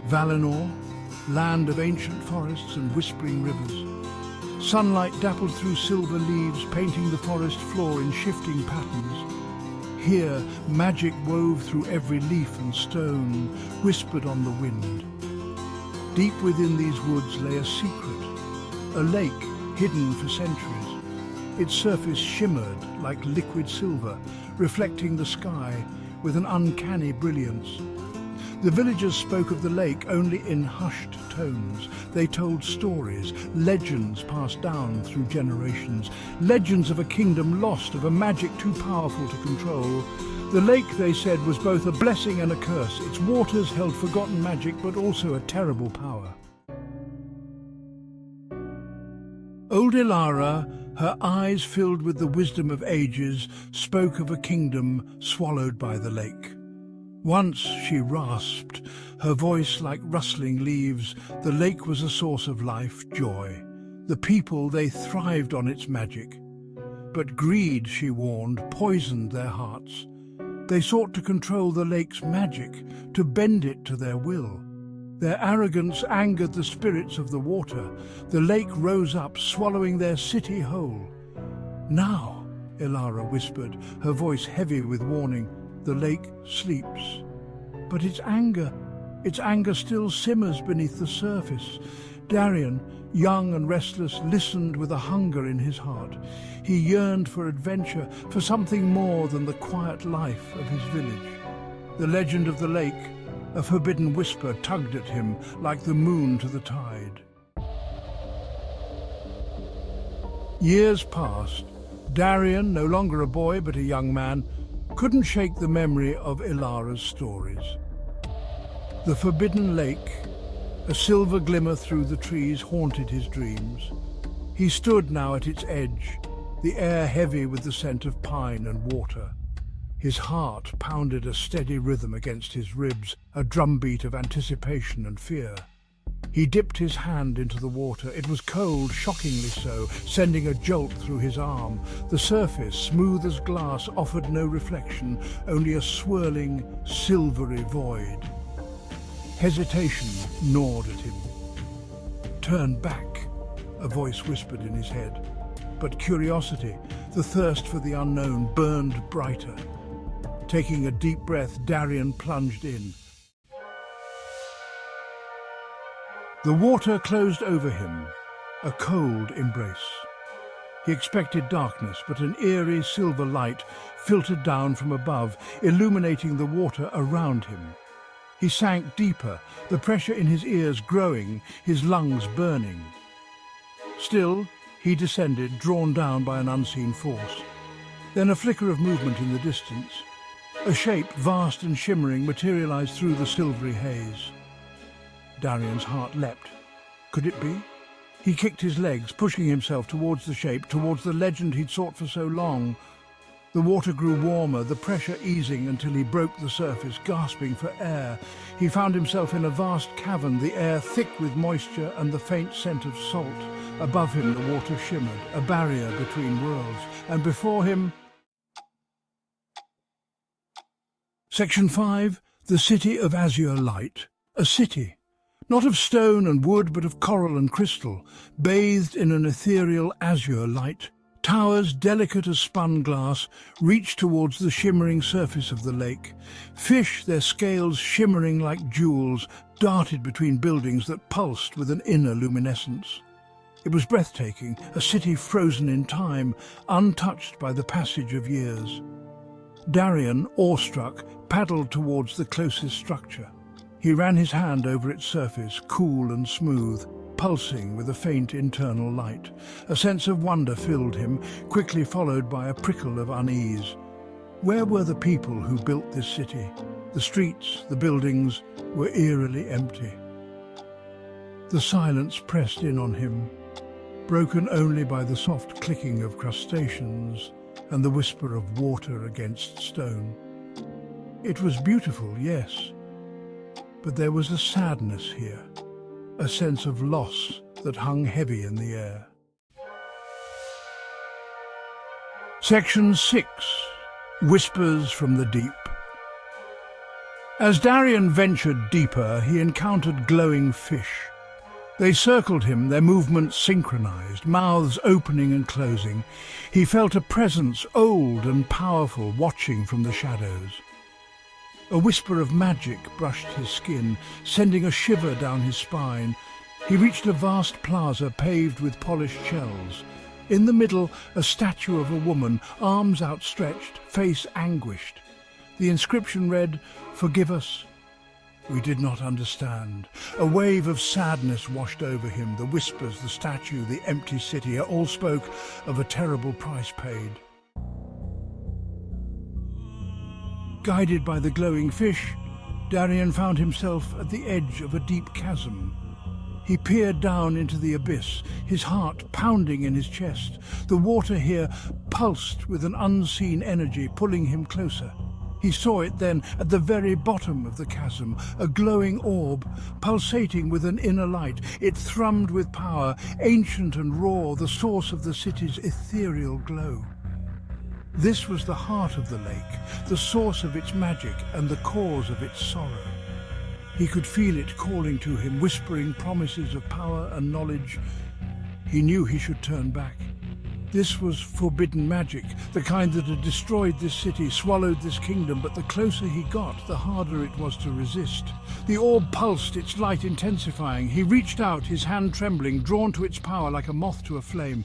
Valinor, land of ancient forests and whispering rivers. Sunlight dappled through silver leaves, painting the forest floor in shifting patterns. Here, magic wove through every leaf and stone, whispered on the wind. Deep within these woods lay a secret, a lake hidden for centuries. Its surface shimmered like liquid silver, reflecting the sky with an uncanny brilliance. The villagers spoke of the lake only in hushed tones. They told stories, legends passed down through generations, legends of a kingdom lost, of a magic too powerful to control. The lake, they said, was both a blessing and a curse. Its waters held forgotten magic, but also a terrible power. Old Ilara, her eyes filled with the wisdom of ages, spoke of a kingdom swallowed by the lake. Once, she rasped, her voice like rustling leaves, the lake was a source of life, joy. The people, they thrived on its magic. But greed, she warned, poisoned their hearts. They sought to control the lake's magic, to bend it to their will. Their arrogance angered the spirits of the water. The lake rose up, swallowing their city whole. Now, Ilara whispered, her voice heavy with warning, the lake sleeps. But its anger still simmers beneath the surface. Darian, young and restless, listened with a hunger in his heart. He yearned for adventure, for something more than the quiet life of his village. The legend of the lake, a forbidden whisper, tugged at him like the moon to the tide. Years passed. Darian, no longer a boy but a young man, couldn't shake the memory of Ilara's stories. The forbidden lake, a silver glimmer through the trees, haunted his dreams. He stood now at its edge, the air heavy with the scent of pine and water. His heart pounded a steady rhythm against his ribs, a drumbeat of anticipation and fear. He dipped his hand into the water. It was cold, shockingly so, sending a jolt through his arm. The surface, smooth as glass, offered no reflection, only a swirling, silvery void. Hesitation gnawed at him. "Turn back," a voice whispered in his head. But curiosity, the thirst for the unknown, burned brighter. Taking a deep breath, Darian plunged in. The water closed over him, a cold embrace. He expected darkness, but an eerie silver light filtered down from above, illuminating the water around him. He sank deeper, the pressure in his ears growing, his lungs burning. Still, he descended, drawn down by an unseen force. Then a flicker of movement in the distance. A shape, vast and shimmering, materialized through the silvery haze. Darian's heart leapt. Could it be? He kicked his legs, pushing himself towards the shape, towards the legend he'd sought for so long. The water grew warmer, the pressure easing until he broke the surface, gasping for air. He found himself in a vast cavern, the air thick with moisture and the faint scent of salt. Above him the water shimmered, a barrier between worlds, and before him... Section 5. The City of Azure Light. A city. Not of stone and wood, but of coral and crystal, bathed in an ethereal azure light. Towers, delicate as spun glass, reached towards the shimmering surface of the lake. Fish, their scales shimmering like jewels, darted between buildings that pulsed with an inner luminescence. It was breathtaking, a city frozen in time, untouched by the passage of years. Darian, awestruck, paddled towards the closest structure. He ran his hand over its surface, cool and smooth, pulsing with a faint internal light. A sense of wonder filled him, quickly followed by a prickle of unease. Where were the people who built this city? The streets, the buildings, were eerily empty. The silence pressed in on him, broken only by the soft clicking of crustaceans and the whisper of water against stone. It was beautiful, yes, but there was a sadness here, a sense of loss that hung heavy in the air. Section 6. Whispers from the Deep. As Darian ventured deeper, he encountered glowing fish. They circled him, their movements synchronized, mouths opening and closing. He felt a presence old and powerful watching from the shadows. A whisper of magic brushed his skin, sending a shiver down his spine. He reached a vast plaza paved with polished shells. In the middle, a statue of a woman, arms outstretched, face anguished. The inscription read, "Forgive us." We did not understand. A wave of sadness washed over him. The whispers, the statue, the empty city all spoke of a terrible price paid. Guided by the glowing fish, Darian found himself at the edge of a deep chasm. He peered down into the abyss, his heart pounding in his chest. The water here pulsed with an unseen energy, pulling him closer. He saw it then at the very bottom of the chasm, a glowing orb, pulsating with an inner light. It thrummed with power, ancient and raw, the source of the city's ethereal glow. This was the heart of the lake, the source of its magic and the cause of its sorrow. He could feel it calling to him, whispering promises of power and knowledge. He knew he should turn back. This was forbidden magic, the kind that had destroyed this city, swallowed this kingdom, but the closer he got, the harder it was to resist. The orb pulsed, its light intensifying. He reached out, his hand trembling, drawn to its power like a moth to a flame.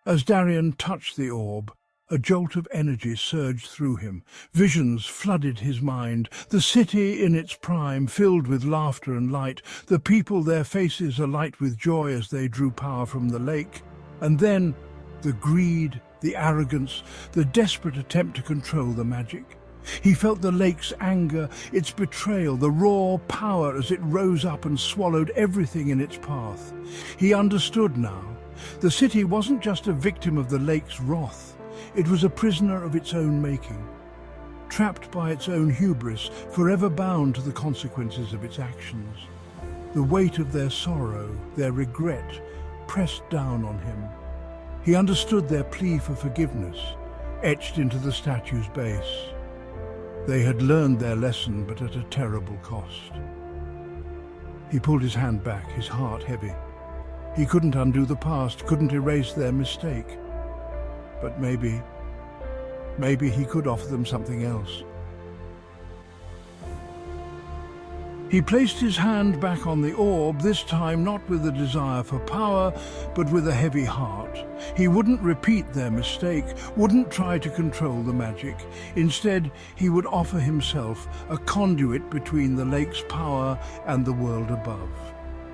As Darian touched the orb, a jolt of energy surged through him. Visions flooded his mind. The city in its prime, filled with laughter and light. The people, their faces alight with joy as they drew power from the lake. And then the greed, the arrogance, the desperate attempt to control the magic. He felt the lake's anger, its betrayal, the raw power as it rose up and swallowed everything in its path. He understood now. The city wasn't just a victim of the lake's wrath. It was a prisoner of its own making, trapped by its own hubris, forever bound to the consequences of its actions. The weight of their sorrow, their regret, pressed down on him. He understood their plea for forgiveness, etched into the statue's base. They had learned their lesson, but at a terrible cost. He pulled his hand back, his heart heavy. He couldn't undo the past, couldn't erase their mistake. But maybe he could offer them something else. He placed his hand back on the orb, this time not with a desire for power, but with a heavy heart. He wouldn't repeat their mistake, wouldn't try to control the magic. Instead, he would offer himself a conduit between the lake's power and the world above.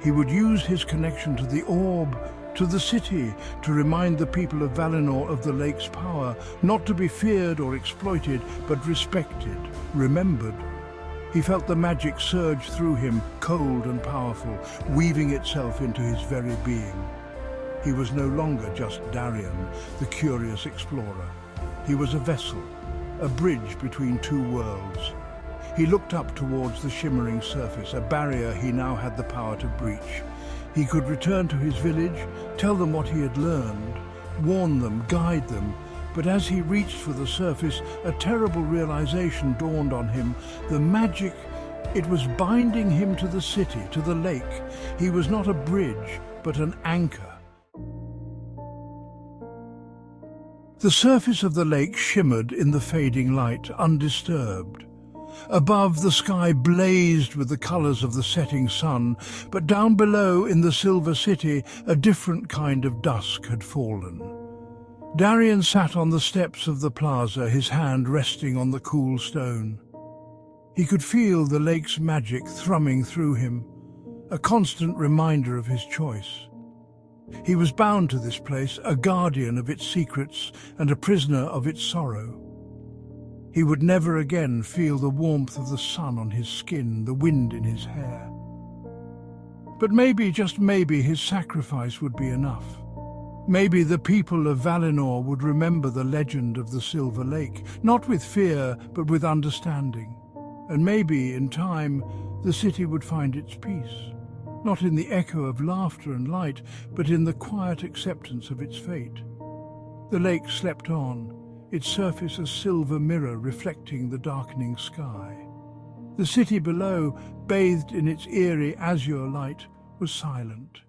He would use his connection to the orb, to the city, to remind the people of Valinor of the lake's power, not to be feared or exploited, but respected, remembered. He felt the magic surge through him, cold and powerful, weaving itself into his very being. He was no longer just Darian, the curious explorer. He was a vessel, a bridge between two worlds. He looked up towards the shimmering surface, a barrier he now had the power to breach. He could return to his village, tell them what he had learned, warn them, guide them. But as he reached for the surface, a terrible realization dawned on him. The magic, it was binding him to the city, to the lake. He was not a bridge, but an anchor. The surface of the lake shimmered in the fading light, undisturbed. Above, the sky blazed with the colors of the setting sun, but down below in the silver city, a different kind of dusk had fallen. Darian sat on the steps of the plaza, his hand resting on the cool stone. He could feel the lake's magic thrumming through him, a constant reminder of his choice. He was bound to this place, a guardian of its secrets and a prisoner of its sorrow. He would never again feel the warmth of the sun on his skin, the wind in his hair. But maybe, just maybe, his sacrifice would be enough. Maybe the people of Valinor would remember the legend of the Silver Lake, not with fear, but with understanding. And maybe, in time, the city would find its peace, not in the echo of laughter and light, but in the quiet acceptance of its fate. The lake slept on, its surface a silver mirror reflecting the darkening sky. The city below, bathed in its eerie azure light, was silent.